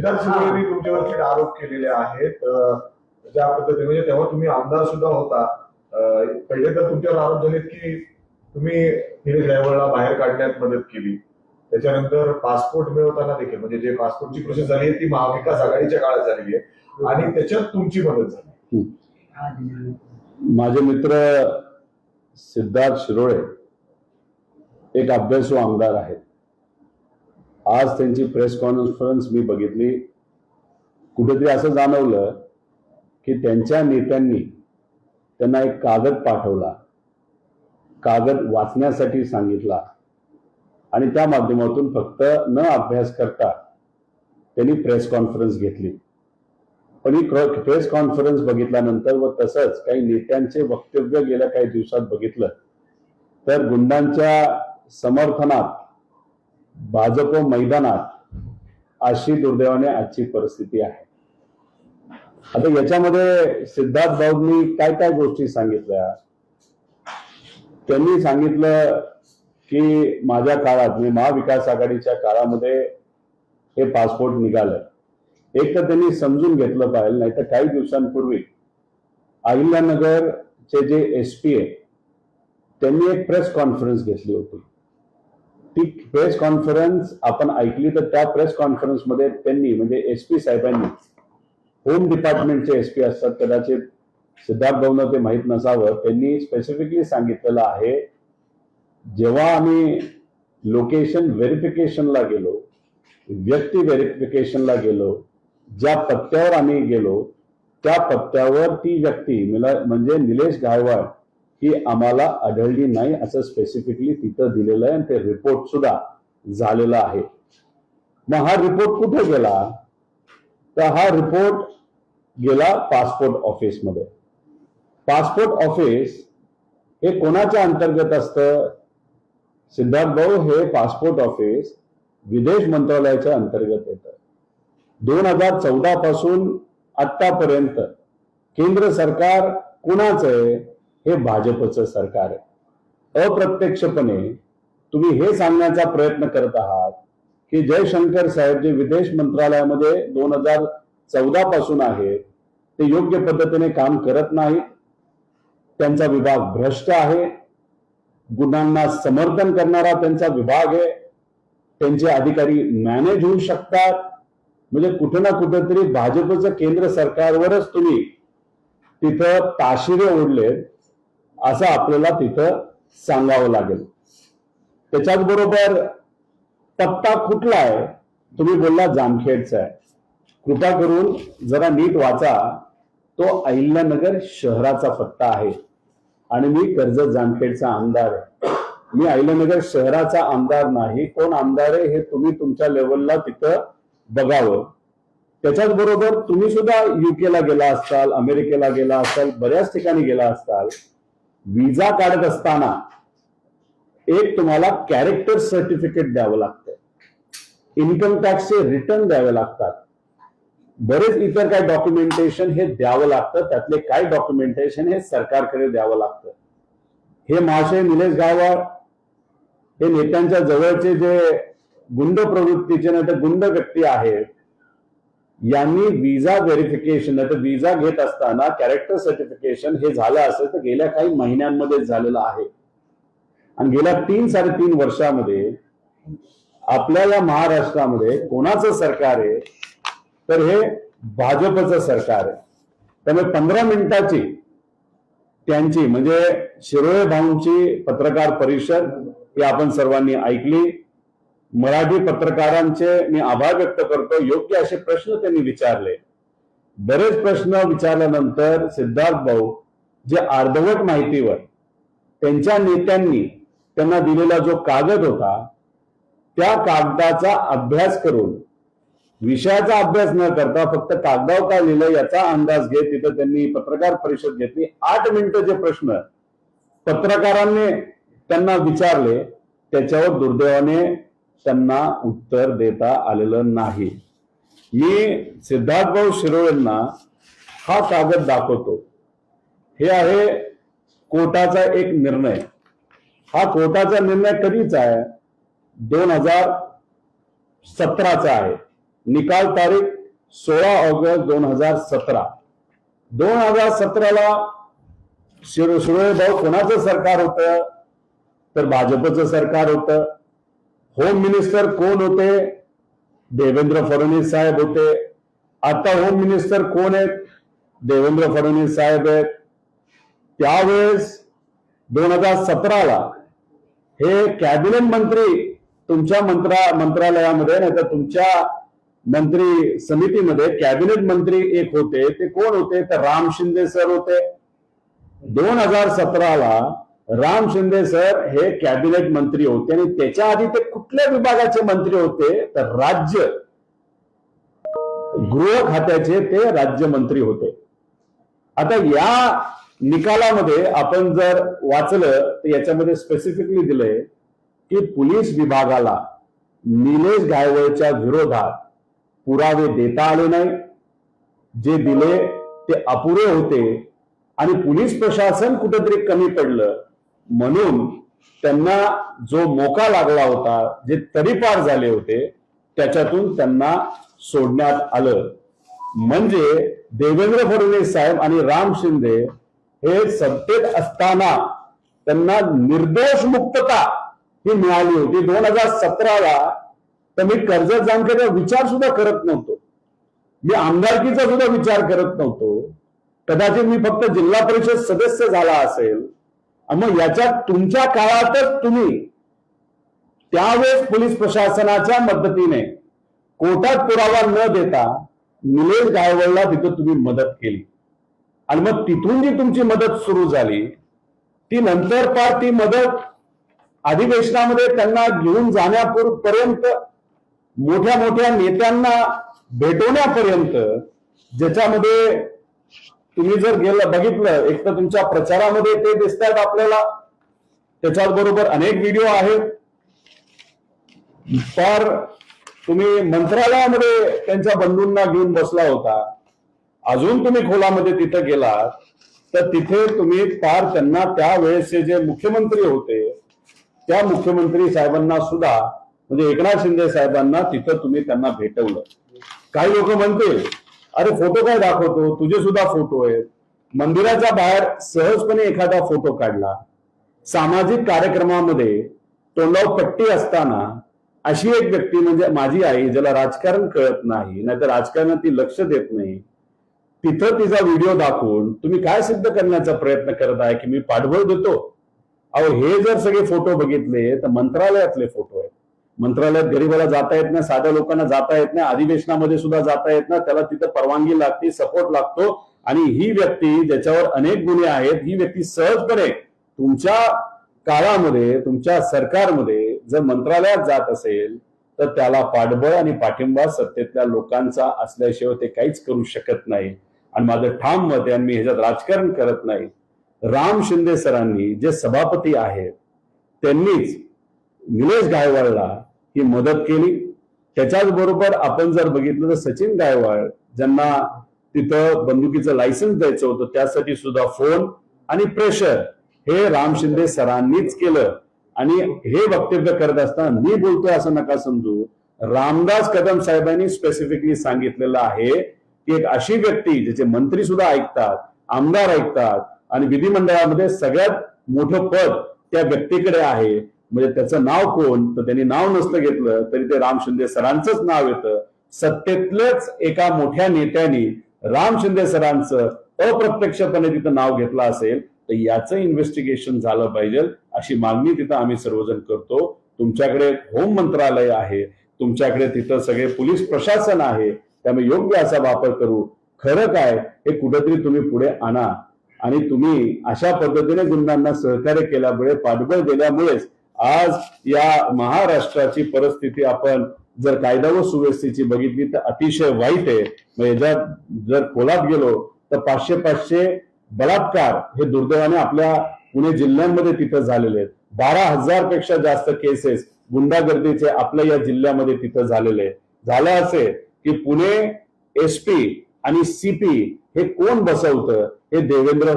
सिद्धार्थ शिरोळेंनी तुमच्यावरती आरोप केलेले आहेत ज्या पद्धतीने, म्हणजे तेव्हा तुम्ही आमदार सुद्धा होता. पहिले तर तुमच्यावर आरोप झालेत की तुम्ही निलेश गायकवाडला बाहेर काढण्यात मदत केली. त्याच्यानंतर पासपोर्ट मिळवताना देखील, म्हणजे जे पासपोर्टची प्रोसेस झाली आहे ती महाविकास आघाडीच्या काळात झालेली आहे आणि त्याच्यात तुमची मदत झाली. माझे मित्र सिद्धार्थ शिरोळे एक अभ्यासू आमदार आहेत. आज त्यांची प्रेस कॉन्फरन्स मी बघितली. कुठेतरी असं जाणवलं की त्यांच्या नेत्यांनी त्यांना एक कागद पाठवला, कागद वाचण्यासाठी सांगितला आणि त्या माध्यमातून फक्त न अभ्यास करता त्यांनी प्रेस कॉन्फरन्स घेतली. पण ही प्रेस कॉन्फरन्स बघितल्यानंतर व तसंच काही नेत्यांचे वक्तव्य गेल्या काही दिवसात बघितलं तर गुंडांच्या समर्थनात भाजप मैदानात अशी दुर्दैवाने आजची परिस्थिती आहे. आता याच्यामध्ये सिद्धार्थ भाऊंनी काय काय गोष्टी सांगितल्या. त्यांनी सांगितलं की माझ्या काळात, म्हणजे महाविकास आघाडीच्या काळामध्ये हे पासपोर्ट निघालं. एक तर त्यांनी समजून घेतलं पाहिजे, नाही तर काही दिवसांपूर्वी अहिल्यानगरचे जे एसपी आहे त्यांनी एक प्रेस कॉन्फरन्स घेतली होती. ती प्रेस कॉन्फरन्स आपण ऐकली तर त्या प्रेस कॉन्फरन्समध्ये त्यांनी, म्हणजे एसपी साहेबांनी, होम डिपार्टमेंटचे एसपी असतात, कदाचित सिद्धार्थ भाऊंना ते माहीत नसावं, त्यांनी स्पेसिफिकली सांगितलेलं आहे जेव्हा आम्ही लोकेशन व्हेरिफिकेशनला गेलो, व्यक्ती व्हेरिफिकेशनला गेलो, ज्या पत्त्यावर आम्ही गेलो त्या पत्त्यावर ती व्यक्ती म्हणजे निलेश गायकवाड ही आम्हाला आढळली नाही असं स्पेसिफिकली तिथं दिलेलं आहे आणि ते रिपोर्ट सुद्धा झालेला आहे. मग हा रिपोर्ट कुठे गेला तर हा रिपोर्ट गेला पासपोर्ट ऑफिसमध्ये. पासपोर्ट ऑफिस हे कोणाच्या अंतर्गत असतं सिद्धार्थ भाऊ? हे पासपोर्ट ऑफिस विदेश मंत्रालयाच्या अंतर्गत येतं. 2014 पासून आतापर्यंत केंद्र सरकार कुणाचं आहे? हे भाजपचं सरकार आहे. अप्रत्यक्षपणे तुम्ही हे सांगण्याचा प्रयत्न करत आहात की जयशंकर साहेब जे विदेश मंत्रालयामध्ये 2014 पासून आहेत ते योग्य पद्धतीने काम करत नाहीत, त्यांचा विभाग भ्रष्ट आहे, गुन्ह्यांना समर्थन करणारा त्यांचा विभाग आहे, त्यांचे अधिकारी मॅनेज होऊ शकतात. म्हणजे कुठे ना कुठेतरी भाजपचं केंद्र सरकारवरच तुम्ही तिथं ताशिरे ओढलेत असं आपल्याला तिथं सांगावं लागेल. त्याच्याच बरोबर पत्ता कुठला आहे? तुम्ही बोलला जामखेडचा आहे. कृपा करून जरा नीट वाचा. तो अहिल्यानगर शहराचा पत्ता आहे आणि मी कर्जत जामखेडचा आमदार आहे. मी अहिल्यानगर शहराचा आमदार नाही. कोण आमदार आहे हे तुम्ही तुमच्या लेवलला तिथं बघावं. त्याच्याच बरोबर तुम्ही सुद्धा युकेला गेला असाल, अमेरिकेला गेला असाल, बऱ्याच ठिकाणी गेला असाल. विजा काढत असताना एक तुम्हाला कॅरेक्टर सर्टिफिकेट द्यावं लागतं, इन्कम टॅक्सचे रिटर्न द्यावे लागतात, बरेच इतर काय डॉक्युमेंटेशन हे द्यावं लागतं. त्यातले काय डॉक्युमेंटेशन हे सरकारकडे द्यावं लागतं. हे महाशय निलेश गायकवाड हे नेत्यांच्या जवळचे जे गुंड प्रवृत्तीचे नाही तर गुंड व्यक्ती आहेत, यांनी विजा व्हेरिफिकेशन नाही तर विजा घेत असताना कॅरेक्टर सर्टिफिकेशन हे झालं असेल तर गेल्या काही महिन्यांमध्ये झालेलं आहे. आणि गेल्या 3-3.5 वर्षामध्ये आपल्या या महाराष्ट्रामध्ये कोणाचं सरकार आहे तर हे भाजपचं सरकार आहे. त्यामुळे 15 मिनिटाची त्यांची म्हणजे शिरोळे भाऊंची पत्रकार परिषद ही आपण सर्वांनी ऐकली. मराठी पत्रकारांचे मी आभार व्यक्त करतो. योग्य असे प्रश्न त्यांनी विचारले. बरेच प्रश्न विचारल्यानंतर सिद्धार्थ भाऊ जे अर्धवट माहितीवर त्यांच्या नेत्यांनी त्यांना दिलेला जो कागद होता त्या कागदाचा अभ्यास करून, विषयाचा अभ्यास न करता फक्त कागदावर काय लिहिलं याचा अंदाज घेत तिथं त्यांनी पत्रकार परिषद घेतली. 8 मिनिटं जे प्रश्न पत्रकारांनी त्यांना विचारले त्याच्यावर दुर्दैवाने त्यांना उत्तर देता आलेलं नाही. मी सिद्धार्थ भाऊ शिरोळेंना हा कागद दाखवतो. हे आहे कोर्टाचा एक निर्णय. हा कोर्टाचा निर्णय कधीचा आहे? 2017चा आहे. निकाल तारीख 16 ऑगस्ट 2017. 2017ला सुरेशभाऊ कोणाचं सरकार होतं? तर भाजपचं सरकार होतं. होम मिनिस्टर कोण होते? देवेंद्र फडणवीस साहेब होते. आता होम मिनिस्टर कोण आहेत? देवेंद्र फडणवीस साहेब आहेत. त्यावेळेस 2017ला हे कॅबिनेट मंत्री तुमच्या मंत्रालयामध्ये नाही तर तुमच्या मंत्री समितीमध्ये कॅबिनेट मंत्री एक होते. ते कोण होते? तर राम शिंदे सर होते. 2017ला राम शिंदे सर हे कॅबिनेट मंत्री होते आणि त्याच्या आधी ते कुठल्या विभागाचे मंत्री होते? तर राज्य गृह खात्याचे ते राज्यमंत्री होते. आता या निकालामध्ये आपण जर वाचलं तर याच्यामध्ये स्पेसिफिकली दिलंय की पोलीस विभागाला निलेश गायवळच्या विरोधात पुरावे देता आले नाही. जे दिले ते अपुरे होते आणि पोलीस प्रशासन कुठेतरी कमी पडलं म्हणून त्यांना जो मोका लागला होता, जे तडीपार झाले होते, त्याच्यातून त्यांना सोडण्यात आलं. म्हणजे देवेंद्र फडणवीस साहेब आणि राम शिंदे हे सत्तेत असताना त्यांना निर्दोष मुक्तता ही मिळाली होती. 2017ला तर मी कर्जत जामखेडचा विचार सुद्धा करत नव्हतो. मी आमदारकीचा सुद्धा विचार करत नव्हतो. कदाचित मी फक्त जिल्हा परिषद सदस्य झाला असेल. मग याच्यात तुमच्या काळातच तुम्ही त्यावेळेस पोलीस प्रशासनाच्या मदतीने कोर्टात पुरावा न देता निलेश गायवळला तिथं तुम्ही मदत केली आणि मग तिथून जी तुमची मदत सुरू झाली ती नंतर पार ती मदत अधिवेशनामध्ये त्यांना घेऊन जाण्यापर्यंत मोठ्या मोठ्या नेत्यांना भेटवण्यापर्यंत, ज्याच्यामध्ये तुम्ही जर बघितलं एक तर तुमच्या प्रचारामध्ये ते दिसतात आपल्याला, त्याच्याबरोबर अनेक व्हिडिओ आहेत. तर तुम्ही मंत्रालयामध्ये त्यांच्या बंधूंना घेऊन बसला होता. अजून तुम्ही खोलामध्ये तिथं गेलात तर तिथे तुम्ही फार त्यांना त्यावेळेसचे जे मुख्यमंत्री होते त्या मुख्यमंत्री साहेबांना सुद्धा म्हणजे एकनाथ शिंदे साहेबांना तिथं तुम्ही त्यांना भेटवलं. काही लोक म्हणतील अरे फोटो काय दाखवतो, तुझे सुद्धा फोटो आहेत. मंदिराच्या बाहेर सहजपणे एखादा फोटो काढला. सामाजिक कार्यक्रमामध्ये तोंडावर पट्टी असताना अशी एक व्यक्ती म्हणजे माझी आई, ज्याला राजकारण कळत नाही, नाहीतर राजकारणात ती लक्ष देत नाही, तिथं तिचा व्हिडिओ दाखवून तुम्ही काय सिद्ध करण्याचा प्रयत्न करत आहे की मी पाठबळ देतो? अहो, हे जर सगळे फोटो बघितले तर मंत्रालयातले फोटो आहेत. मंत्रालयात गरीबाला जाता येत नाही, साध्या लोकांना जाता येत नाही, अधिवेशनामध्ये सुद्धा जाता येत नाही. त्याला तिथं परवानगी लागते, सपोर्ट लागतो. आणि ही व्यक्ती ज्याच्यावर अनेक गुन्हे आहेत, ही व्यक्ती सहजपणे तुमच्या काळामध्ये तुमच्या सरकारमध्ये जर मंत्रालयात जात असेल तर त्याला पाठबळ आणि पाठिंबा सत्तेतल्या लोकांचा असल्याशिवाय ते काहीच करू शकत नाही. आणि माझं ठाम मत आहे, आणि मी ह्याच्यात राजकारण करत नाही, राम शिंदे सरांनी जे सभापती आहेत त्यांनीच निलेश गायवाळला ही मदत केली. त्याच्याच बरोबर आपण जर बघितलं तर सचिन गायवाळ ज्यांना तिथं बंदुकीचं लायसन्स द्यायचं होतं त्यासाठी सुद्धा फोन आणि प्रेशर हे राम शिंदे सरांनीच केलं. आणि हे वक्तव्य करत असताना मी बोलतोय असं नका समजू, रामदास कदम साहेबांनी स्पेसिफिकली सांगितलेलं आहे की एक अशी व्यक्ती ज्याचे मंत्री सुद्धा ऐकतात, आमदार ऐकतात आणि विधिमंडळामध्ये सगळ्यात मोठं पद त्या व्यक्तीकडे आहे. म्हणजे त्याचं नाव कोण? तर त्यांनी नाव नसतं घेतलं तरी ते राम शिंदे सरांचंच नाव येतं. सत्तेतलेच एका मोठ्या नेत्यांनी राम शिंदे सरांचं अप्रत्यक्षपणे तिथं नाव घेतलं असेल तर याचं इन्व्हेस्टिगेशन झालं पाहिजे अशी मागणी तिथं आम्ही सर्वजण करतो. तुमच्याकडे होम मंत्रालय आहे, तुमच्याकडे तिथं सगळे पोलीस प्रशासन आहे, त्यामुळे योग्य असा वापर करू. खरं काय हे कुठेतरी तुम्ही पुढे आणा. आणि तुम्ही अशा पद्धतीने गुंडांना सहकार्य केल्यामुळे, पाठबळ दिल्यामुळेच आज या महाराष्ट्राची परिस्थिती आपण जर कायदा व सुव्यवस्थेची बघितली तर अतिशय वाईट आहे. मग याच्यात जर खोलात गेलो तर 500 बलात्कार हे दुर्दैवाने आपल्या पुणे जिल्ह्यांमध्ये तिथं झालेले आहेत. 12,000 पेक्षा जास्त केसेस गुंडागर्दीचे आपल्या या जिल्ह्यामध्ये तिथं झालेले झालं असे की पुणे एसपी आणि सीपी हे कोण बसवतं? हे देवेंद्र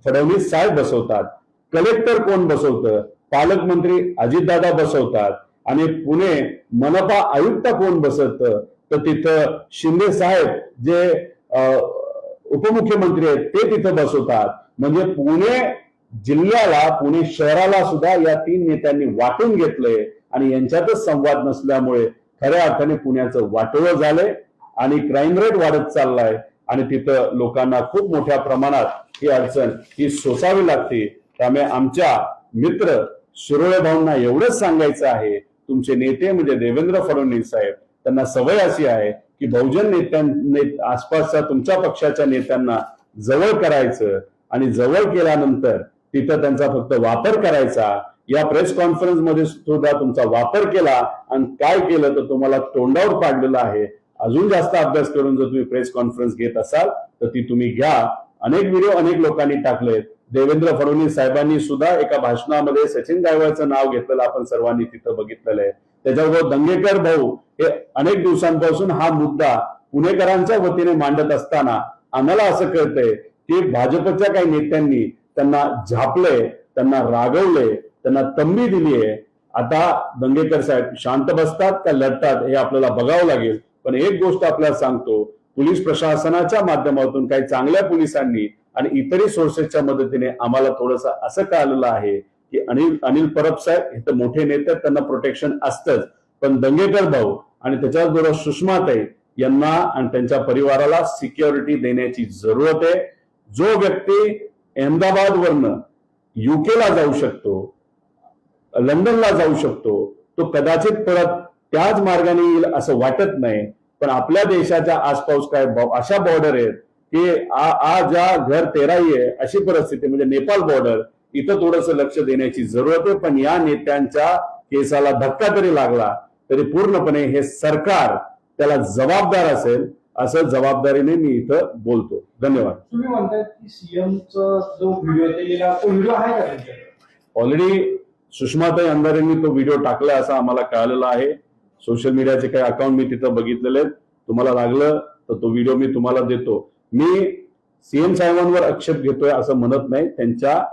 फडणवीस साहेब बसवतात. कलेक्टर कोण बसवतं? पालकमंत्री अजितदादा बसवतात. आणि पुणे मनपा आयुक्त कोण बसवतं? तर तिथं शिंदे साहेब जे उपमुख्यमंत्री आहेत ते तिथं बसवतात. म्हणजे पुणे जिल्ह्याला, पुणे शहराला सुद्धा या 3 नेत्यांनी वाटून घेतलंय आणि यांच्यातच संवाद नसल्यामुळे खऱ्या अर्थाने पुण्याचं वाटोळं झालंय आणि क्राईम रेट वाढत चाललाय आणि तिथं लोकांना खूप मोठ्या प्रमाणात ही अडचण ही सोसावी लागते. त्यामुळे आमच्या मित्र शिरोळे भाऊंना एवढंच सांगायचं आहे, तुमचे नेते म्हणजे देवेंद्र फडणवीस साहेब, त्यांना सवय अशी आहे की बहुजन आसपासच्या तुमच्या पक्षाच्या नेत्यांना जवळ करायचं आणि जवळ केल्यानंतर तिथं त्यांचा फक्त वापर करायचा. या प्रेस कॉन्फरन्स मध्ये सुद्धा तुमचा वापर केला आणि काय केलं तर तुम्हाला तोंडावर पाडलेलं आहे. अजून जास्त अभ्यास करून जर तुम्ही प्रेस कॉन्फरन्स घेत असाल तर ती तुम्ही घ्या. अनेक व्हिडिओ अनेक लोकांनी टाकलेत. देवेंद्र फडणवीस साहेबांनी सुद्धा एका भाषणामध्ये सचिन गायकवाडचं नाव घेतलेलं आपण सर्वांनी तिथं बघितलेलं आहे. त्याच्याबरोबर दंगेकर भाऊ हे अनेक दिवसांपासून हा मुद्दा पुणेकरांच्या वतीने मांडत असताना आम्हाला असं कळतंय की भाजपच्या काही नेत्यांनी त्यांना झापलंय, त्यांना रागवलंय, त्यांना तंबी दिली आहे. आता दंगेकर साहेब शांत बसतात का लढतात हे आपल्याला बघावं लागेल. पण एक गोष्ट आपल्याला सांगतो, पोलीस प्रशासनाच्या माध्यमातून काही चांगल्या पोलिसांनी आणि इतरही सोर्सेसच्या मदतीने आम्हाला थोडंसं असं कळालेलं आहे की अनिल परब साहेब हे तर मोठे नेते, त्यांना प्रोटेक्शन असतंच, पण दंगेकर भाऊ आणि त्याच्याचबरोबर सुषमाताई यांना आणि त्यांच्या परिवाराला सिक्युरिटी देण्याची जरूरत आहे. जो व्यक्ती अहमदाबाद वरनं युकेला जाऊ शकतो, लंडनला जाऊ शकतो, तो कदाचित परत त्याच मार्गाने येईल असं वाटत नाही. पण आपल्या देशाच्या आसपास काय अशा बॉर्डर आहेत की ज्या घर तेराई आहे अशी परिस्थिती, म्हणजे नेपाळ बॉर्डर, इथं थोडंसं लक्ष देण्याची जरूरत आहे. पण या नेत्यांच्या केसाला धक्का तरी लागला तरी पूर्णपणे हे सरकार त्याला जबाबदार असेल असं जबाबदारीने मी इथं बोलतो. धन्यवाद. तुम्ही म्हणताय की सीएमचा जो व्हिडिओ दिलेला तो व्हिडिओ आहे का तुमच्याकडे? ऑलरेडी सुषमाताई अंधारेंनी तो व्हिडिओ टाकला असं आम्हाला कळालेलं आहे. सोशल मीडियाचे काही अकाउंट मी तिथं बघितलेले आहेत. तुम्हाला लागलं तर तो व्हिडिओ मी तुम्हाला देतो. मी सीएम साहेबांवर आक्षेप घेतोय असं म्हणत नाही. त्यांच्या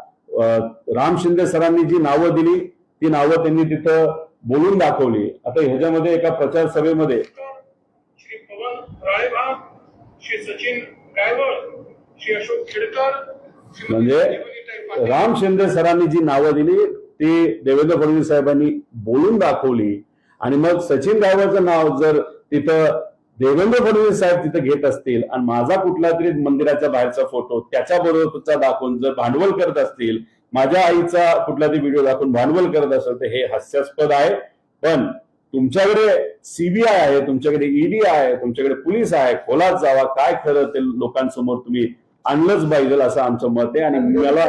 राम शिंदे सरांनी जी नावं दिली ती नावं त्यांनी तिथं बोलून दाखवली. आता ह्याच्यामध्ये एका प्रचार सभेमध्ये श्री पवन राळेभाग, श्री सचिन गायकवाड, श्री अशोक खेडकर, म्हणजे राम शिंदे सरांनी जी नावं दिली ती देवेंद्र फडणवीस साहेबांनी बोलून दाखवली आणि मग सचिन गायकवाडचं नाव जर तिथं देवेंद्र फडणवीस साहेब तिथं घेत असतील आणि माझा कुठला तरी मंदिराच्या बाहेरचा फोटो त्याच्याबरोबरचा दाखवून जर भांडवल करत असतील, माझ्या आईचा कुठला तरी व्हिडिओ दाखवून भांडवल करत असेल तर हे हास्यास्पद आहे. पण तुमच्याकडे सीबीआय आहे, तुमच्याकडे ईडी आहे, तुमच्याकडे पोलीस आहे, खोलात जावा, काय खरं ते लोकांसमोर तुम्ही आणलंच पाहिजे असं आमचं मत आहे. आणि मला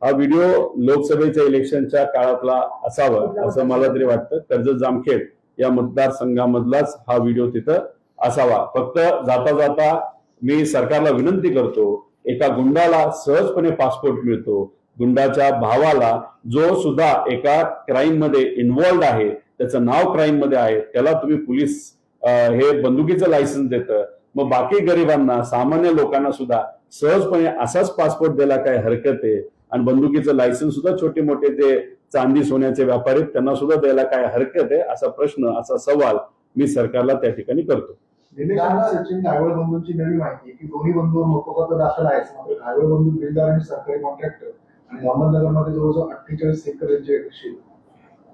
हा व्हिडिओ लोकसभेच्या इलेक्शनच्या काळातला असावा असं मला तरी वाटतं. कर्जत जामखेड या मतदारसंघामधलाच हा व्हिडिओ तिथं असावा. फक्त जाता जाता मी सरकारला विनंती करतो, एका गुंडाला सहजपणे पासपोर्ट मिळतो, गुंडाच्या भावाला जो सुद्धा एका क्राईम मध्ये इन्व्हॉल्ड आहे, त्याचं नाव क्राईम मध्ये आहे, त्याला तुम्ही पोलीस हे बंदुकीचं लायसन्स देतं, मग बाकी गरिबांना सामान्य लोकांना सुद्धा सहजपणे असाच पासपोर्ट द्यायला काय हरकत आहे. आणि बंदुकीचं लायसन्स सुद्धा छोटे मोठे जे चांदी सोन्याचे व्यापारी त्यांना सुद्धा द्यायला काय हरकत आहे, असा प्रश्न, असा सवाल मी सरकारला त्या ठिकाणी करतो. सचिन गायकवाड बंधूंची नवी माहिती आहे की दोन्ही बंधूंवर मोकोपाचा दाखल आहे. मात्र गायकवाड बंधू बिल्डर आणि सरकारी कॉन्ट्रॅक्टर आणि अहमदनगरमध्ये जवळजवळ 48 एकर यांचे शेत.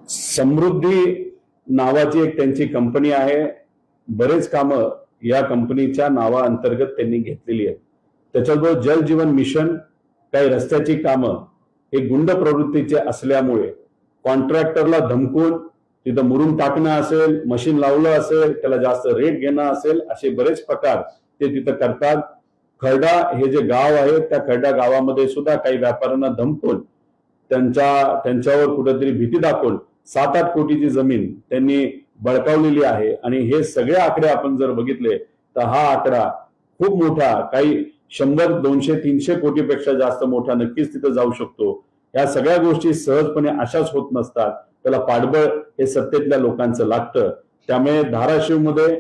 समृद्धी नावाची एक त्यांची कंपनी आहे. बरेच कामं या कंपनीच्या नावाअंतर्गत त्यांनी घेतलेली आहेत. त्याच्याबरोबर जल जीवन मिशन, काही रस्त्याची कामं हे गुंड प्रवृत्तीचे असल्यामुळे कॉन्ट्रॅक्टरला धमकून तिथं मुरुम टाकणं असेल, मशीन लावलं असेल, त्याला जास्त रेट घेणं असेल, असे बरेच प्रकार ते तिथं करतात. खर्डा हे जे गाव आहे त्या खर्डा गावामध्ये सुद्धा काही व्यापाऱ्यांना धमकून त्यांच्यावर कुठेतरी भीती दाखवून 7-8 कोटीची जमीन त्यांनी बळकावलेली आहे. आणि हे सगळे आकडे आपण जर बघितले तर हा आकडा खूप मोठा, काही 100, 200, 300 कोटीपेक्षा जास्त मोठा नक्कीच तिथं जाऊ शकतो. या सगळ्या गोष्टी सहजपणे अशाच होत नसतात. त्याला पाठबळ हे सत्तेतल्या लोकांचं लागतं. त्यामुळे धाराशिवमध्ये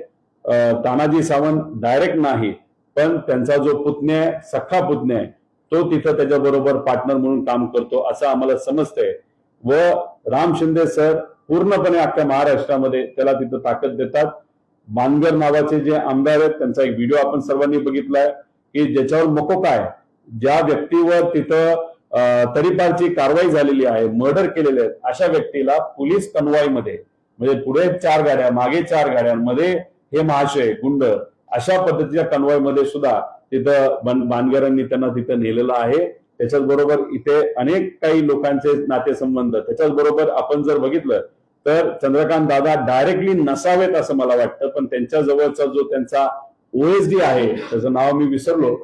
तानाजी सावंत डायरेक्ट नाही, पण त्यांचा जो पुतण्या आहे, सख्खा पुतण्या आहे, तो तिथं त्याच्याबरोबर पार्टनर म्हणून काम करतो असं आम्हाला समजतंय. व राम शिंदे सर पूर्णपणे अख्ख्या महाराष्ट्रामध्ये त्याला तिथं ताकद देतात. बानगर नावाचे जे आमदार आहेत त्यांचा एक व्हिडिओ आपण सर्वांनी बघितलाय की ज्याच्यावर मकोका आहे, ज्या व्यक्तीवर तिथं तडीपारची कारवाई झालेली आहे, मर्डर केलेले आहेत, अशा व्यक्तीला पोलीस कन्वॉयमध्ये म्हणजे पुढे 4 गाड्या मागे 4 गाड्यांमध्ये हे महाशय गुंड अशा पद्धतीच्या कन्वॉयमध्ये सुद्धा तिथं बानगरांनी त्यांना तिथं नेलेलं आहे. त्याच्याच बरोबर इथे अनेक काही लोकांचे नातेसंबंध, त्याच्याच बरोबर आपण जर बघितलं तर चंद्रकांत दादा डायरेक्टली नसावेत असं मला वाटतं, पण त्यांच्या जवळचा जो त्यांचा OSD आहे, त्याचं नाव मी विसरलो,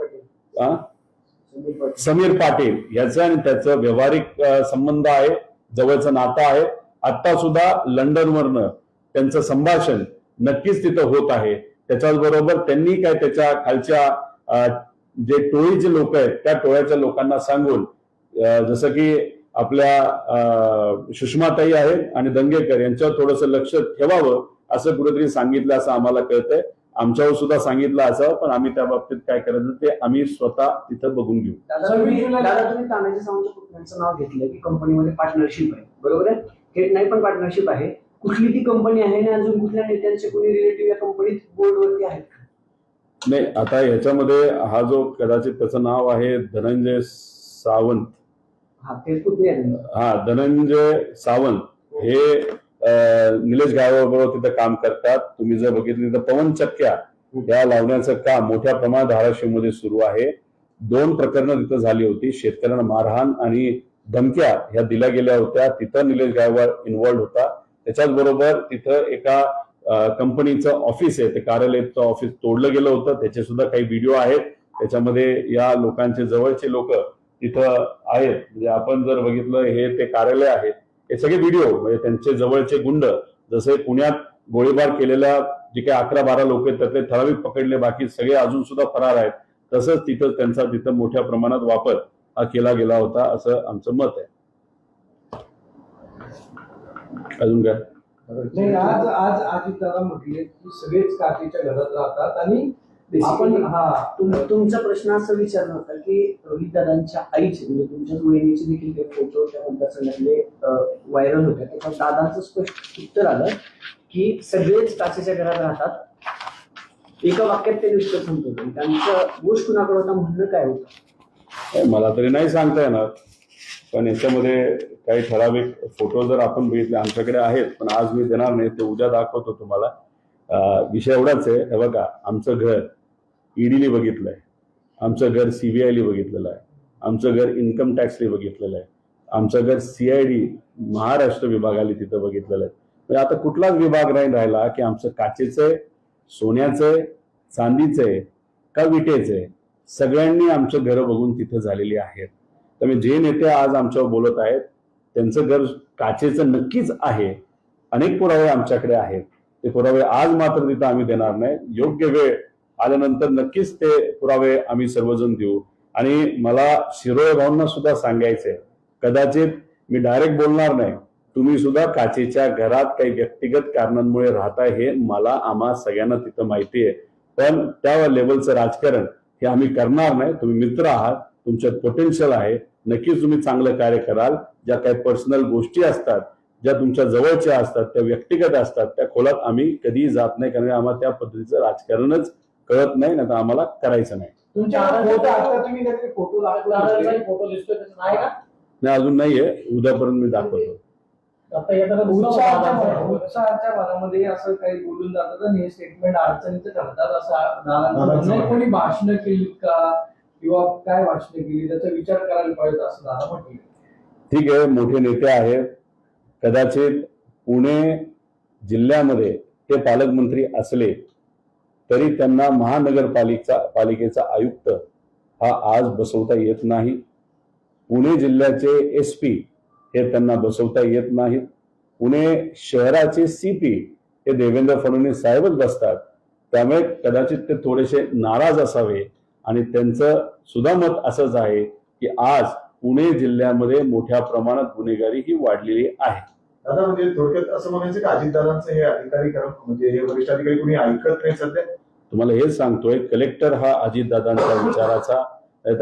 समीर पाटील, याचा आणि त्याचं व्यावहारिक संबंध आहे, जवळचं नातं आहे. आता सुद्धा लंडनवरनं त्यांचं संभाषण नक्कीच तिथं होत आहे. त्याच्याच बरोबर त्यांनी काय त्याच्या खालच्या जे टोळीचे लोक आहेत त्या टोळ्याच्या लोकांना सांगून जसं की आपल्या सुषमाताई आहेत आणि दंगेकर यांच्यावर थोडंसं लक्ष ठेवावं असं कुठेतरी सांगितलं असं आम्हाला कळतंय. आमच्यावर सुद्धा सांगितलं असावं, पण आम्ही त्या बाबतीत काय करायचं ते आम्ही स्वतः तिथं बघून घेऊ. दादा तुम्ही तानाजी सावंत पुतण्यांचं नाव घेतलं की कंपनीमध्ये पार्टनरशिप आहे, बरोबर आहे? थेट नाही पण पार्टनरशिप आहे. कुठली ती कंपनी आहे आणि अजून कुठल्या नेत्यांचे कोणी रिलेटिव्ह या कंपनीत बोर्डवरती आहेत? नाही, आता याच्यामध्ये हा जो कदाचित त्याचं नाव आहे धनंजय सावंत, धनंजय सावंत हे निलेश गायकवाड तिथं काम करतात. तुम्ही जर बघितलं तर पवन चक्क्या या लावण्याचं काम मोठ्या प्रमाणात धाराशिवमध्ये सुरू आहे. 2 प्रकरणं तिथं झाली होती, शेतकऱ्यांना मारहाण आणि धमक्या ह्या दिल्या गेल्या होत्या, तिथं निलेश गायकवाड इन्व्हॉल्ड होता. त्याच्याच बरोबर तिथं एका कंपनीचं ऑफिस आहे, ते कार्यालयाचं ऑफिस तोडलं गेलं होतं, त्याचे सुद्धा काही व्हिडिओ आहेत. त्याच्यामध्ये या लोकांचे जवळचे लोक तिथं आहेत. म्हणजे आपण जर बघितलं हे ते कार्यालय आहे, हे सगळे व्हिडिओ म्हणजे त्यांचे जवळचे गुंड, जसे पुण्यात गोळीबार केलेल्या जे काही 11-12 लोक आहेत त्यातले ठराविक पकडले, बाकी सगळे अजून सुद्धा फरार आहेत. तसंच तिथं त्यांचा तिथं मोठ्या प्रमाणात वापर हा केला गेला होता असं आमचं मत आहे. अजून काय नाही, आज त्याला म्हटले की सगळेच काकीच्या घरात राहतात आणि आपण तुमचा प्रश्न असा विचारला होता की रोहित दादांच्या आईचे म्हणजे तुमच्या वहिनीचे देखील काही फोटो त्या मतदारसंघातले व्हायरल होते. त्याच्यात दादांचं स्पष्ट उत्तर आलं की सगळेच काचेच्या घरात राहतात. एका वाक्यात ते उत्तर सांगतो. त्यांचं गोष्ट कुणाकडे होता, म्हणणं काय होतं मला तरी नाही सांगता येणार, पण याच्यामध्ये काही ठराविक फोटो जर आपण बघितले आमच्याकडे आहेत, पण आज मी देणार नाही, ते उद्या दाखवतो तुम्हाला. विषय एवढाच आहे, हे बघा, आमचं घर ईडीने बघितलंय, आमचं घर CBIने बघितलेलं आहे, आमचं घर इन्कम टॅक्सने बघितलेलं आहे, आमचं घर CID महाराष्ट्र विभागाने तिथं बघितलेलं आहे. म्हणजे आता कुठलाच विभाग नाही राहिला की आमचं काचेचं आहे, सोन्याचं आहे, चांदीचं आहे का विटेचं आहे, सगळ्यांनी आमचं घरं बघून तिथं झालेली आहेत. त्यामुळे जे नेते आज आमच्यावर बोलत आहेत त्यांचं घर काचेचं नक्कीच आहे. अनेक पुरावे आमच्याकडे आहेत, ते पुरावे आज मात्र तिथं आम्ही देणार नाही. योग्य वेळ आल्यानंतर नक्कीच ते पुरावे आम्ही सर्वजण देऊ. आणि मला शिरोळे भाऊंना सुद्धा सांगायचंय, कदाचित मी डायरेक्ट बोलणार नाही, तुम्ही सुद्धा काचेच्या घरात काही व्यक्तिगत कारणांमुळे राहता हे मला आम्हा सगळ्यांना तिथं माहिती आहे, पण त्या लेवलचं राजकारण हे आम्ही करणार नाही. तुम्ही मित्र आहात, तुमच्यात पोटेन्शियल आहे, नक्कीच तुम्ही चांगलं कार्य कराल. ज्या काही पर्सनल गोष्टी असतात, ज्या तुमच्या जवळच्या असतात, त्या व्यक्तिगत असतात, त्या खोलात आम्ही कधीही जात नाही, कारण आम्हाला त्या पद्धतीचं राजकारणच कळत नाही, नाही तर आम्हाला करायचं नाही. फोटो दिसतोय नाही का? नाही, अजून नाहीये, उद्यापर्यंत मी दाखवतो. उत्साहाच्या भागामध्ये असं काही बोलून जातात आणि हे स्टेटमेंट अडचणीचं ठरतात असं कोणी भाषणं केली का किंवा काय भाषणं केली त्याचा विचार करायला पाहिजे असं दादा म्हटलं. ठीक आहे, मोठे नेते आहेत, कदाचित पुणे जिल्ह्यामध्ये ते पालकमंत्री असले तरी त्यांना महानगरपालिकेचा आयुक्त हा आज बसवता येत नाही. पुणे जिल्ह्याचे SP हे त्यांना बसवता येत नाहीत. पुणे शहराचे CP हे देवेंद्र फडणवीस साहेबच बसतात. त्यामुळे कदाचित ते थोडेसे नाराज असावे आणि त्यांचं सुद्धा मत असंच आहे की आज पुणे जिल्ह्यामध्ये मोठ्या प्रमाणात गुन्हेगारी ही वाढलेली आहे. दादा, म्हणजे थोडक्यात असं म्हणायचं की अजितदादांचं हे अधिकारीकरण म्हणजे हे वरिष्ठ अधिकारी कोणी ऐकत नाही सध्या. तुम्हाला हेच सांगतोय, कलेक्टर हा अजितदादांच्या विचाराचा,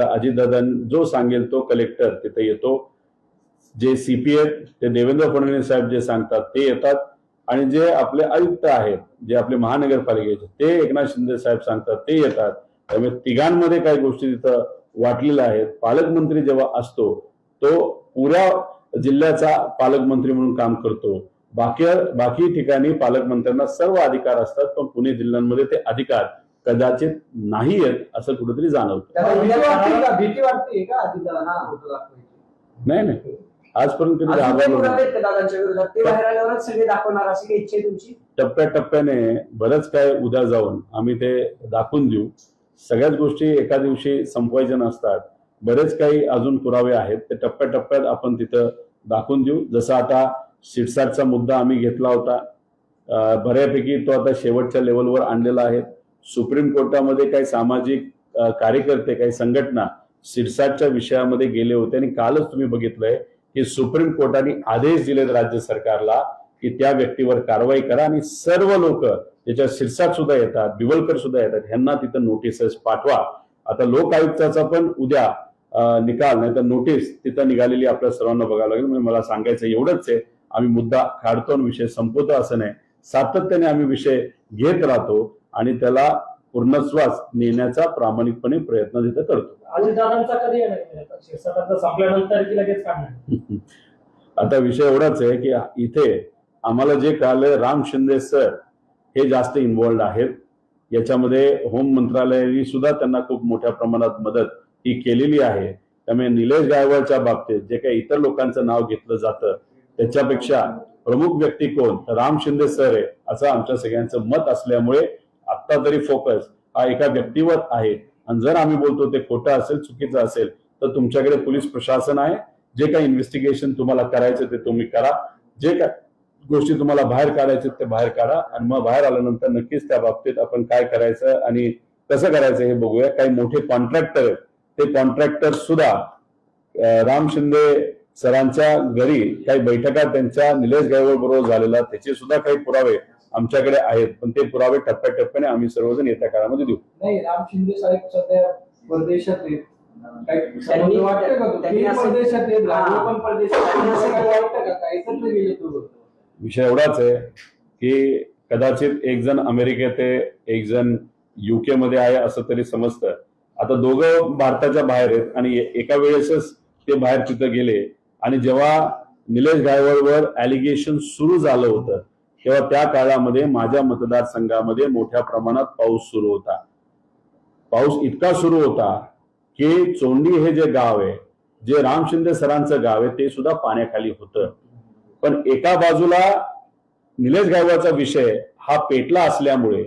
अजितदादां जो सांगेल तो कलेक्टर तिथे येतो. जे CP आहेत ते देवेंद्र फडणवीस साहेब जे सांगतात ते येतात. आणि जे आपले आयुक्त आहेत, जे आपले महानगरपालिकेचे, ते एकनाथ शिंदे साहेब सांगतात ते येतात. त्यामुळे तिघांमध्ये काही गोष्टी तिथं वाटलेल्या आहेत. पालकमंत्री जेव्हा असतो तो पुऱ्या जिल्ह्याचा पालकमंत्री म्हणून काम करतो. बाकी ठिकाणी पालकमंत्र्यांना सर्व अधिकार असतात, पण पुणे जिल्ह्यांमध्ये ते अधिकार कदाचित नाही आहेत असं कुठेतरी जाणवतं. त्याला भीती वाटते का अधिकाऱ्यांना फोटो दाखवायची? नाही आजपर्यंत कधी अजून काही घाबरलो पुरावे नाही. आहेत का दादांच्या विरोधात? ते बाहेर आल्यावरच सगळे दाखवणार अशी काही इच्छा आहे तुमची? टप्प्याटप्प्याने बरंच काय उद्या जाऊन आम्ही ते दाखवून देऊ. सगळ्याच गोष्टी एका दिवशी संपवायच्या नसतात. बरेच काही अजून पुरावे आहेत, ते टप्प्याटप्प्यात आपण तिथं दाखवून देऊ. जसं आता शिरसाटचा मुद्दा आम्ही घेतला होता, बऱ्यापैकी तो आता शेवटच्या लेवलवर आणलेला आहे. सुप्रीम कोर्टामध्ये काही सामाजिक कार्यकर्ते, काही संघटना शिरसाटच्या विषयामध्ये गेले होते आणि कालच तुम्ही बघितलंय की सुप्रीम कोर्टाने आदेश दिलेत राज्य सरकारला की त्या व्यक्तीवर कारवाई करा आणि सर्व लोक, ज्याच्यात शिरसाट सुद्धा येतात, बिवलकर सुद्धा येतात, ह्यांना तिथं नोटिसेस पाठवा. आता लोक आयुक्ताचा पण उद्या निकाल नाही तर नोटीस तिथं निघालेली आपल्या सर्वांना बघावं लागेल. म्हणजे मला सांगायचं एवढंच आहे, आम्ही मुद्दा काढतो आणि विषय संपवतो असं नाही. सातत्याने आम्ही विषय घेत राहतो आणि त्याला पूर्णत्वास नेण्याचा प्रामाणिकपणे प्रयत्न तिथं करतो. दादांचा कधी येणार? शिरसाटाचा संपल्यानंतर की लगेच काढणार? आता विषय एवढाच आहे की इथे आम्हाला जे कळालं, राम शिंदे सर हे जास्त इन्व्हॉल्ड आहेत याच्यामध्ये. होम मंत्रालयाने सुद्धा त्यांना खूप मोठ्या प्रमाणात मदत ही केलेली आहे. त्यामुळे निलेश गायकवाडच्या बाबतीत जे काही इतर लोकांचं नाव घेतलं जातं त्याच्यापेक्षा प्रमुख व्यक्ती कोण, राम शिंदे सर आहे असं आमच्या सगळ्यांचं मत असल्यामुळे आता तरी फोकस हा एका व्यक्तीवर आहे. आणि जर आम्ही बोलतो ते खोटं असेल, चुकीचं असेल, तर तुमच्याकडे पोलीस प्रशासन आहे. जे काही इन्व्हेस्टिगेशन तुम्हाला करायचं ते तुम्ही करा. जे काय गोष्टी तुम्हाला बाहेर काढायचे ते बाहेर काढा आणि मग बाहेर आल्यानंतर नक्कीच त्या बाबतीत आपण काय करायचं आणि कसं करायचं हे बघूया. काही मोठे कॉन्ट्रॅक्टर आहेत, ते कॉन्ट्रॅक्टर सुद्धा राम शिंदे सरांच्या घरी काही बैठका त्यांच्या निलेश गायकवाड बरोबर झालेला, त्याचे सुद्धा काही पुरावे आमच्याकडे आहेत. पण ते पुरावे टप्प्याटप्प्याने आम्ही सर्वजण येत्या काळामध्ये देऊ. नाही, राम शिंदे साहेब सध्या परदेशात आहेत. त्यांनी- वाटतं का त्यांनी असं- परदेशात आहेत, हा. राघव पण परदेशात आहेत. असं काही वाटतं का? काय एकत्र गेले तो? विषय एवढाच आहे की कदाचित एक जण अमेरिकेत आहे, एक जण UK मध्ये आहे असं तरी समजतं. आता दोघं भारताच्या बाहेर आहेत आणि एका वेळेसच ते बाहेर तिथं गेले. आणि जेव्हा निलेश गायकवाडवर ॲलिगेशन सुरू झालं होतं तेव्हा त्या काळामध्ये माझ्या मतदारसंघामध्ये मोठ्या प्रमाणात पाऊस सुरू होता. पाऊस इतका सुरू होता की चोंडी हे जे गाव आहे, जे राम शिंदे सरांचं गाव आहे, ते सुद्धा पाण्याखाली होतं. पण एका बाजूला निलेश गायकवाडचा विषय हा पेटला असल्यामुळे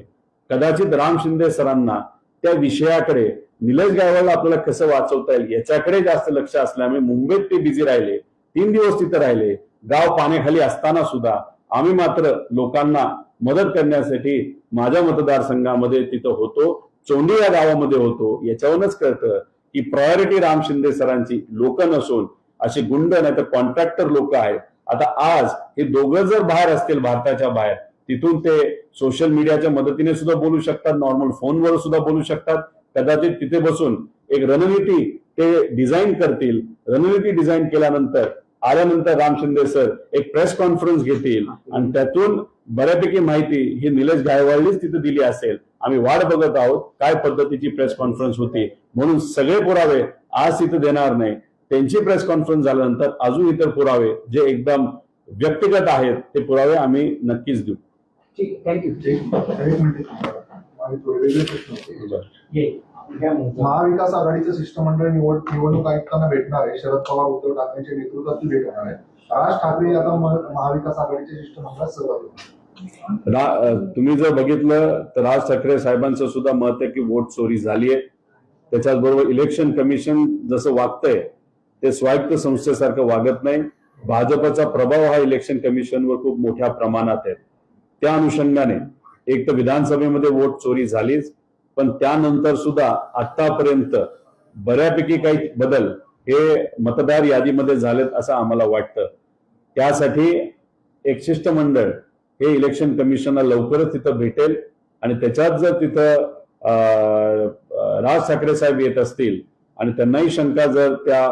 कदाचित राम शिंदे सरांना त्या विषयाकडे, निलेश गायकवाडला आपल्याला कसं वाचवता येईल याच्याकडे जास्त लक्ष असल्यामुळे मुंबईत ते बिझी राहिले. 3 दिवस तिथे राहिले, गाव पाण्याखाली असताना सुद्धा. आम्ही मात्र लोकांना मदत करण्यासाठी माझ्या मतदारसंघामध्ये तिथं होतो, चोंडी या गावामध्ये होतो. याच्यावरूनच कळतं की प्रायोरिटी राम शिंदे सरांची लोक नसून अशी गुंड नाही तर कॉन्ट्रॅक्टर लोक आहेत. आता आज हे दोघं जर बाहेर असतील, भारताच्या बाहेर, तिथून ते सोशल मीडियाच्या मदतीने सुद्धा बोलू शकतात, नॉर्मल फोनवर सुद्धा बोलू शकतात. कदाचित तिथे बसून एक रणनीती ते डिझाईन करतील. रणनीती डिझाईन केल्यानंतर आल्यानंतर राम शिंदे सर एक प्रेस कॉन्फरन्स घेतील आणि त्यातून बऱ्यापैकी माहिती ही निलेश गायकवाडनीच तिथे दिली असेल. आम्ही वाट बघत आहोत काय पद्धतीची प्रेस कॉन्फरन्स होती. म्हणून सगळे पुरावे आज तिथे देणार नाही. त्यांची प्रेस कॉन्फरन्स झाल्यानंतर अजून इतर पुरावे जे एकदम व्यक्तिगत आहेत ते पुरावे आम्ही नक्कीच देऊ. ठीक आहे, थँक्यू. एक मिनिट. आणि तो वेगळे प्रश्न होते. काय म्हणतो? महाविकास आघाडीचं शिष्टमंडळ निवडणूक आयुक्तांना भेटणार आहे. शरद पवार, उद्धव ठाकरेंच्या नेतृत्वात भेट होणार आहे. राज ठाकरे आता महाविकास आघाडीच्या शिष्टमंडळात सहभागी होणार. तुम्ही जर बघितलं तर राज ठाकरे साहेबांचं सुद्धा मत आहे की वोट चोरी झाली आहे. त्याच्याचबरोबर इलेक्शन कमिशन जसं वागतंय ते स्वायत्त संस्थेसारखं वागत नाही. भाजपचा प्रभाव हा इलेक्शन कमिशनवर खूप मोठ्या प्रमाणात आहे. त्या अनुषंगाने एक तर विधानसभेमध्ये वोट चोरी झालीच, पण त्यानंतर सुद्धा आतापर्यंत बऱ्यापैकी काही बदल हे मतदार यादीमध्ये झालेत असं आम्हाला वाटतं. त्यासाठी एक शिष्टमंडळ हे इलेक्शन कमिशनला लवकरच तिथं भेटेल आणि त्याच्यात जर तिथं राज ठाकरे साहेब येत असतील आणि त्यांनाही शंका जर त्या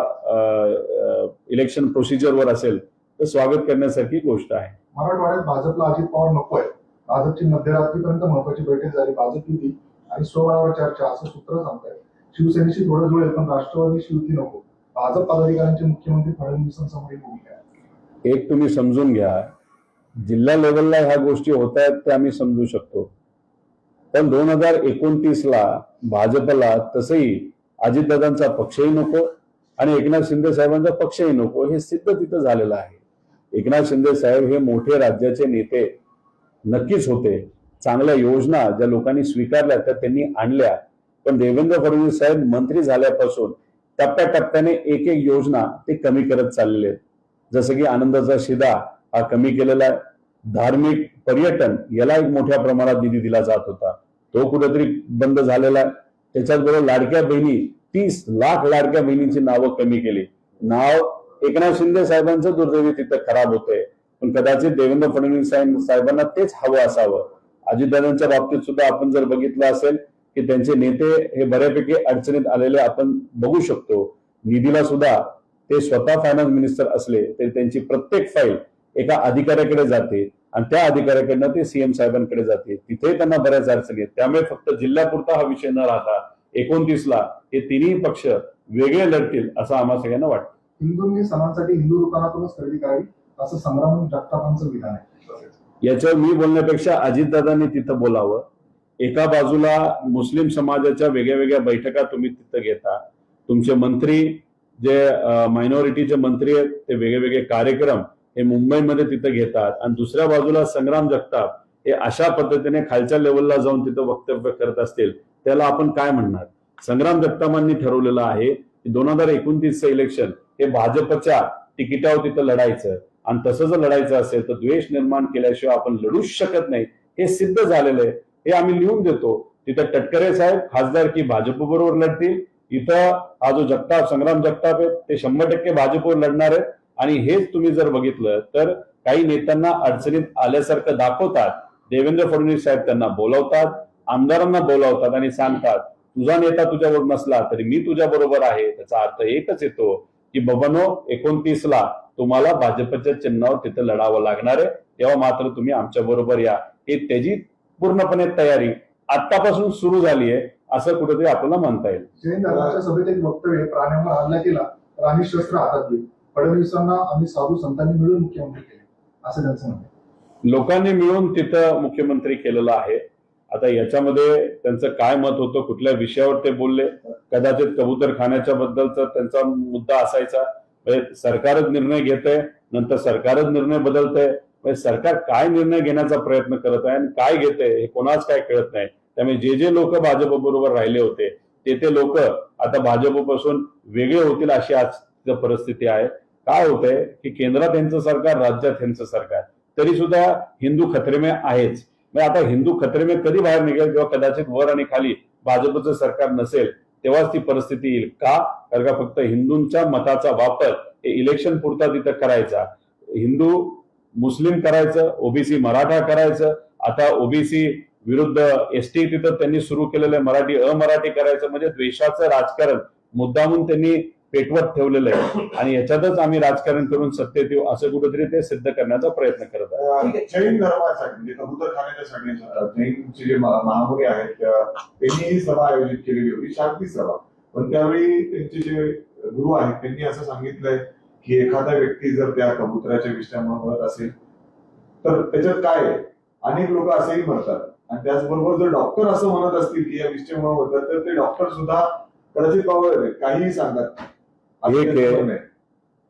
इलेक्शन प्रोसिजरवर असेल तर स्वागत करण्यासारखी गोष्ट आहे. मराठवाड्यात भाजपला अजित पवार नको आहे. भाजपची मध्यरात्रीपर्यंत महत्वाची बैठक झाली, भाजप युती आणि स्वबळावर चर्चा असं सूत्र सांगतायत. शिवसेनेशी थोडं जुळेल पण राष्ट्रवादीशी युती नको. भाजप पदाधिकाऱ्यांची मुख्यमंत्री फडणवीसांसमोर ही भूमिका आहे. एक तुम्ही समजून घ्या, जिल्हा लेवलला ह्या गोष्टी होत आहेत त्या आम्ही समजू शकतो, पण 2029ला भाजपला तसंही अजितदादांचा पक्षही नको आणि एकनाथ शिंदे साहेबांचा पक्षही नको हे सिद्ध तिथं झालेलं आहे. एकनाथ शिंदे साहेब हे मोठे राज्याचे नेते नक्कीच होते, चांगल्या योजना ज्या लोकांनी स्वीकारल्या त्या त्यांनी आणल्या, पण देवेंद्र फडणवीस साहेब मंत्री झाल्यापासून टप्प्याटप्प्याने एक एक योजना ते कमी करत चाललेले आहेत. जसं की आनंदाचा शिदा हा कमी केलेला आहे, धार्मिक पर्यटन याला एक मोठ्या प्रमाणात निधी दिला जात होता, तो कुठेतरी बंद झालेला आहे. त्याच्याचबरोबर लाडक्या बहिणी 30 लाख लाडक्या बहिणींची नावं कमी केली. नाव एकनाथ शिंदे साहेबांचं दुर्दैवी तिथं खराब होतंय, पण कदाचित देवेंद्र फडणवीस साहेबांना तेच हवं असावं. अजितदादांच्या बाबतीत सुद्धा आपण जर बघितलं असेल की त्यांचे नेते हे बऱ्यापैकी अडचणीत आलेले आपण बघू शकतो. निधीला सुद्धा ते स्वतः फायनान्स मिनिस्टर असले तरी त्यांची प्रत्येक फाईल एका अधिकाऱ्याकडे जाते आणि त्या अधिकाऱ्याकडनं ते सीएम साहेबांकडे जाते, तिथे त्यांना बऱ्याच अडचणी आहेत. त्यामुळे फक्त जिल्ह्यापुरता हा विषय न राहता 29ला हे तिन्ही पक्ष वेगळे लढतील असं आम्हा सगळ्यांना वाटतं. हिंदूंनी सणांसाठी हिंदू दुकानातूनच खरेदी करावी असं संग्राम जगतापांचं विधान आहे. याच्यावर मी बोलण्यापेक्षा अजितदादांनी तिथं बोलावं. एका बाजूला मुस्लिम समाजाच्या वेगळ्या वेगळ्या बैठका तुम्ही तिथं घेता, तुमचे मंत्री जे मायनॉरिटीचे मंत्री आहेत ते वेगळे कार्यक्रम हे मुंबईमध्ये तिथं घेतात आणि दुसऱ्या बाजूला संग्राम जगताप हे अशा पद्धतीने खालच्या लेवलला जाऊन तिथं वक्तव्य करत असतील, त्याला आपण काय म्हणणार? संग्राम जगतापांनी ठरवलेलं आहे की 2029चं इलेक्शन हे भाजपच्या तिकिटावर तिथं लढायचं आणि तसं जर लढायचं असेल तर द्वेष निर्माण केल्याशिवाय आपण लढूच शकत नाही, हे सिद्ध झालेलं आहे. हे आम्ही लिहून देतो. तिथं तटकरे साहेब खासदारकी भाजप बरोबर लढतील, इथं हा जो जगताप संग्राम जगताप आहे ते 100% भाजपवर लढणार आहेत. आणि हेच तुम्ही जर बघितलं तर काही नेत्यांना अडचणीत आल्यासारखं दाखवतात. देवेंद्र फडणवीस साहेब त्यांना बोलावतात, आमदारांना बोलावतात आणि सांगतात तुझा नेता तुझ्यावर नसला तरी मी तुझ्या बरोबर आहे. त्याचा अर्थ एकच येतो की बाबांनो 29ला तुम्हाला भाजपच्या चिन्हावर तिथं लढावं लागणार आहे, तेव्हा मात्र तुम्ही आमच्या बरोबर या. हे त्याची पूर्णपणे तयारी आतापासून सुरू झाली आहे असं कुठेतरी आपल्याला म्हणता येईल. जैन धर्माच्या सभेत एक वक्तव्य, प्राण्यांवर हल्ला केला तर आम्ही शस्त्र हातात घेऊ. फडणवीसांना आम्ही साधू संतांनी मिळून मुख्यमंत्री केले असं त्यांचं म्हणणं आहे. लोकांनी मिळून तिथं मुख्यमंत्री केलेलं आहे. आता याच्यामध्ये त्यांचं काय मत होतं, कुठल्या विषयावर ते बोलले, कदाचित कबूतरखान्याच्या बद्दलचा त्यांचा मुद्दा असायचा. सरकारच निर्णय घेतंय, नंतर सरकारच निर्णय बदलतंय. सरकार काय निर्णय घेण्याचा प्रयत्न करत आहे आणि काय घेतंय हे कोणाच काय कळत नाही. त्यामुळे जे लोक भाजप बरोबर राहिले होते ते लोक आता भाजपपासून वेगळे होतील अशी आज परिस्थिती आहे. काय होतंय की केंद्रात यांचं सरकार, राज्यात यांचं सरकार, तरी सुद्धा हिंदू खतरे में आहेच. आता हिंदू खतरे में कधी बाहेर निघेल जेव्हा कदाचित वर आणि खाली भाजपचं सरकार नसेल तेव्हाच ती परिस्थिती येईल. का? कारण का फक्त हिंदूंच्या मताचा वापर हे इलेक्शन पुरता तिथं करायचा, हिंदू मुस्लिम करायचं, ओबीसी मराठा करायचं, आता ओबीसी विरुद्ध एसटी तिथं त्यांनी सुरू केलेलं आहे, मराठी अमराठी करायचं, म्हणजे द्वेषाचं राजकारण मुद्दामून त्यांनी पेटवत ठेवलेलं आहे आणि याच्यातच आम्ही राजकारण करून सत्तेत येऊ असं कुठेतरी ते सिद्ध करण्याचा प्रयत्न करत आहे. जैन धर्मासाठी म्हणजे कबूतरखान्याच्यासाठी जैनचे जे महामुनी आहेत त्यांनी ही सभा आयोजित केलेली होती, शांती सभा. पण त्यावेळी त्यांचे जे गुरु आहेत त्यांनी असं सांगितलंय की एखादा व्यक्ती जर त्या कबुतराच्या विषयामुळे मरत असेल तर त्याच्यात काय आहे, अनेक लोक असेही म्हणतात. आणि त्याचबरोबर जर डॉक्टर असं म्हणत असतील की या विषयामुळे होतात तर ते डॉक्टर सुद्धा कदाचित पावर काहीही सांगतात.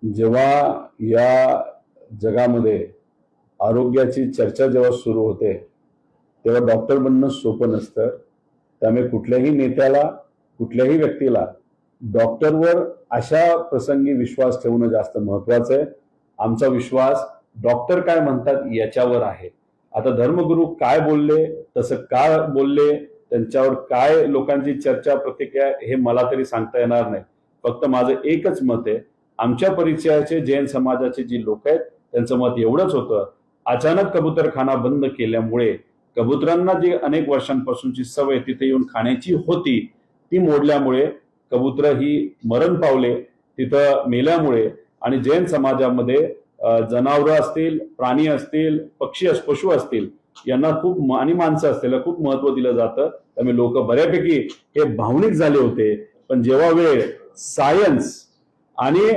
जेव्हा या जगामध्ये आरोग्याची चर्चा जेव्हा सुरू होते तेव्हा डॉक्टर बनणं सोपं नसतं. त्यामुळे कुठल्याही नेत्याला, कुठल्याही व्यक्तीला डॉक्टरवर अशा प्रसंगी विश्वास ठेवणं जास्त महत्वाचं आहे. आमचा विश्वास डॉक्टर काय म्हणतात याच्यावर आहे. आता धर्मगुरू काय बोलले, तसं काय बोलले, त्यांच्यावर काय लोकांची चर्चा प्रतिक्रिया हे मला तरी सांगता येणार नाही. फक्त माझं एकच मत आहे, आमच्या परिचयाचे जैन समाजाचे जी लोक आहेत त्यांचं मत एवढंच होतं, अचानक कबूतरखाना बंद केल्यामुळे कबुतरांना जी अनेक वर्षांपासूनची सवय तिथे येऊन खाण्याची होती ती मोडल्यामुळे कबूतर ही मरण पावले तिथं मेल्यामुळे आणि जैन समाजामध्ये जनावरं असतील, प्राणी असतील, पशु असतील, यांना खूप आणि माणसं असतील खूप महत्व दिलं जातं. त्यामुळे लोक बऱ्यापैकी हे भावनिक झाले होते. पण जेव्हा वेळ सायन्स आणि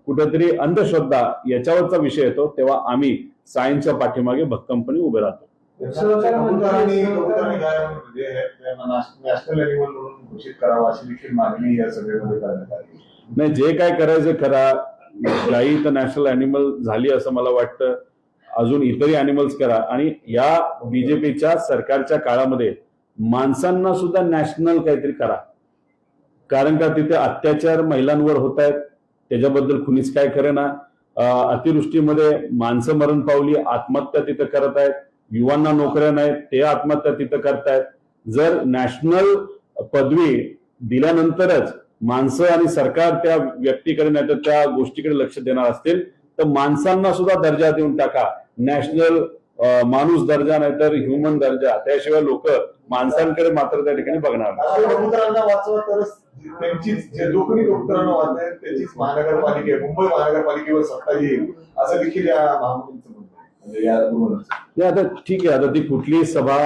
कुठेतरी अंधश्रद्धा याच्यावरचा विषय येतो तेव्हा आम्ही सायन्सच्या पाठीमागे भक्कमपणे उभे राहतो. नॅशनल अॅनिमल म्हणून घोषित करावा अशी देखील मागणी या सभेमध्ये करण्यात आली. नाही, जे काय करायचं करा. गायी तर नॅशनल अॅनिमल झाली असं मला वाटतं. अजून इतरही अॅनिमल्स करा. आणि या बीजेपीच्या सरकारच्या काळामध्ये माणसांना सुद्धा नॅशनल काहीतरी करा. कारण का तिथे अत्याचार महिलांवर होत आहेत, त्याच्याबद्दल कुणीच काय खरं ना. अतिवृष्टीमध्ये माणसं मरण पावली, आत्महत्या तिथं करत आहेत. युवांना नोकऱ्या नाहीत, ते आत्महत्या तिथं करतायत. जर नॅशनल पदवी दिल्यानंतरच माणसं आणि सरकार त्या व्यक्तीकडे नाही तर त्या गोष्टीकडे लक्ष देणार असतील तर माणसांना सुद्धा दर्जा देऊन टाका. नॅशनल माणूस दर्जा नाही तर ह्युमन दर्जा. त्याशिवाय लोक माणसांकडे मात्र त्या ठिकाणी बघणार नाही. डॉक्टरांना वाचवा तरच त्यांचीच जे लोकनी डॉक्टरांना वाचेल त्याचीच महानगरपालिके मुंबई महानगरपालिकेवर सत्ता येईल असं देखील या महामंत्रीचं म्हणणं आहे. म्हणजे या नाही, आता ठीक आहे. आता ती कुठली सभा,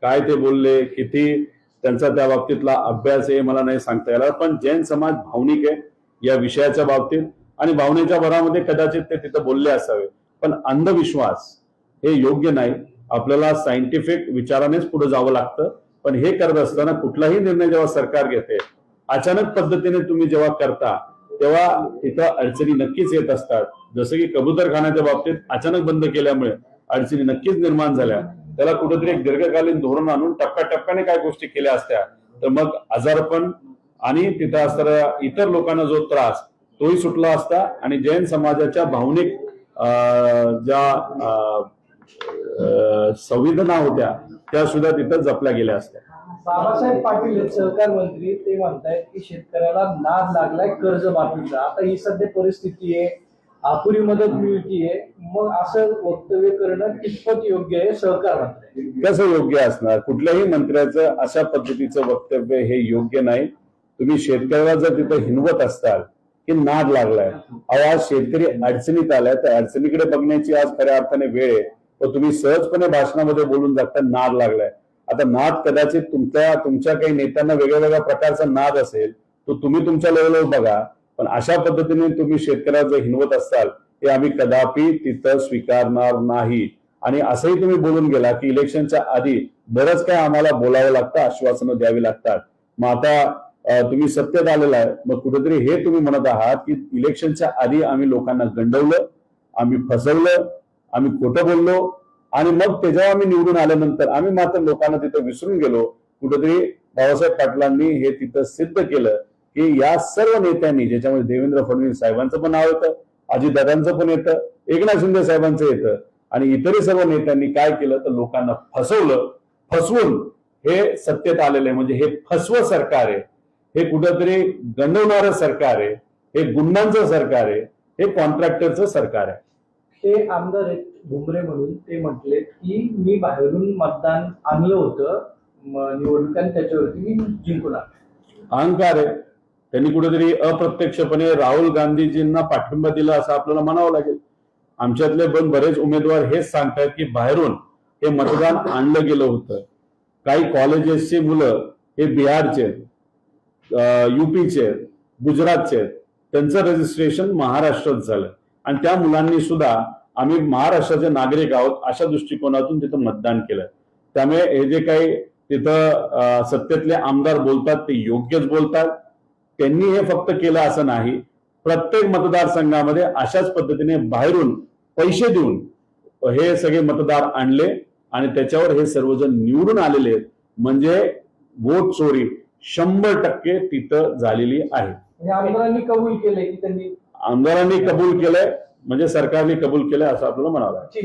काय ते बोलले, किती त्यांचा त्या बाबतीतला अभ्यास आहे मला नाही सांगता येणार. पण जैन समाज भावनिक आहे या विषयाच्या बाबतीत आणि भावनेच्या भरामध्ये कदाचित ते तिथं बोलले असावे. पण अंधविश्वास हे योग्य नाही. आपल्याला सायंटिफिक विचारानेच पुढे जावं लागतं. पण हे करत असताना कुठलाही निर्णय जेव्हा सरकार घेते अचानक पद्धतीने तुम्ही जेव्हा करता तेव्हा तिथं अडचणी नक्कीच येत असतात. जसं की कबूतरखान्याच्या बाबतीत अचानक बंद केल्यामुळे अडचणी नक्कीच निर्माण झाल्या. त्याला कुठेतरी एक दीर्घकालीन धोरण आणून टप्प्याटप्प्याने काय गोष्टी केल्या असत्या तर मग आजारपण आणि तिथं असणाऱ्या इतर लोकांना जो त्रास तोही सुटला असता आणि जैन समाजाच्या भावनिक ज्या संवेदना होत्या त्या सुद्धा तिथं जपल्या गेल्या असत्या. बाबासाहेब पाटील सहकार मंत्री ते म्हणतायत की शेतकऱ्याला नाद लागलाय कर्जमाफीचा. आता ही सध्या परिस्थिती आहे, अपुरी मदत मिळतीये, मग असं वक्तव्य करणं कितपत योग्य आहे सहकार मंत्री? कसं योग्य असणार? कुठल्याही मंत्र्याचं अशा पद्धतीचं वक्तव्य हे योग्य नाही. तुम्ही शेतकऱ्याला जर तिथं हिनवत असताल की नाद लागलाय, अहो आज शेतकरी अडचणीत आलाय तर अडचणीकडे बघण्याची आज खऱ्या अर्थाने वेळ आहे. व तुम्ही सहजपणे भाषणामध्ये बोलून जाता नाद लागलाय. आता नाद कदाचित तुमच्या काही नेत्यांना वेगळ्या वेगळ्या प्रकारचा नाद असेल तो तुम्ही तुमच्या लेवलवर बघा. पण अशा पद्धतीने तुम्ही शेतकऱ्याला जर हिनवत असाल ते आम्ही कदापि तिथं स्वीकारणार नाही. आणि असंही तुम्ही बोलून गेला की इलेक्शनच्या आधी बरंच काय आम्हाला बोलावं लागतं, आश्वासनं द्यावी लागतात. मग आता तुम्ही सत्तेत आलेला आहे, मग कुठेतरी हे तुम्ही म्हणत आहात की इलेक्शनच्या आधी आम्ही लोकांना गंडवलं, आम्ही फसवलं, आम्ही खोटं बोललो आणि मग त्याच्यावर आम्ही निवडून आल्यानंतर आम्ही मात्र लोकांना तिथं विसरून गेलो. कुठेतरी बाबासाहेब पाटलांनी हे तिथं सिद्ध केलं की या सर्व नेत्यांनी, ज्याच्यामध्ये देवेंद्र फडणवीस साहेबांचं पण नाव येतं, अजितदादांचं पण येतं, एकनाथ शिंदे साहेबांचं येतं आणि इतरही सर्व नेत्यांनी काय केलं तर लोकांना फसवलं. फसवून हे सत्तेत आलेले म्हणजे हे फसवं सरकार आहे, हे कुठंतरी गंडवणारं सरकार आहे, हे गुंडांचं सरकार आहे, हे कॉन्ट्रॅक्टरचं सरकार आहे. ते आमदार आहेत भुमरे म्हणून ते म्हटले की मी बाहेरून मतदान आणलं होतं निवडणुकांनी, त्याच्यावरती मी जिंकून आलो. अहंकार आहे. त्यांनी कुठेतरी अप्रत्यक्षपणे राहुल गांधीजींना पाठिंबा दिला असं आपल्याला म्हणावं लागेल. आमच्यातले पण बरेच उमेदवार हेच सांगतात की बाहेरून हे मतदान आणलं गेलं होतं. काही कॉलेजेसची मुलं हे बिहारचे, युपीचे, गुजरातचे, त्यांचं रजिस्ट्रेशन महाराष्ट्रात झालं आणि त्या मुलांनी सुद्धा आम्ही महाराष्ट्राचे नागरिक आहोत अशा दृष्टिकोनातून तिथं मतदान केलं. त्यामुळे हे जे काही तिथं सत्तेतले आमदार बोलतात ते योग्यच बोलतात. त्यांनी हे फक्त केलं असं नाही, प्रत्येक मतदारसंघामध्ये अशाच पद्धतीने बाहेरून पैसे देऊन हे सगळे मतदार आणले आणि त्याच्यावर हे सर्वजण निवडून आलेले आहेत. म्हणजे वोट चोरी 100% तिथं झालेली आहे. म्हणजे आमदारांनी कबूल केलंय की त्यांनी आमदारांनी कबूल केलंय म्हणजे सरकारने कबूल केलंय असं आपल्याला म्हणावं लागेल.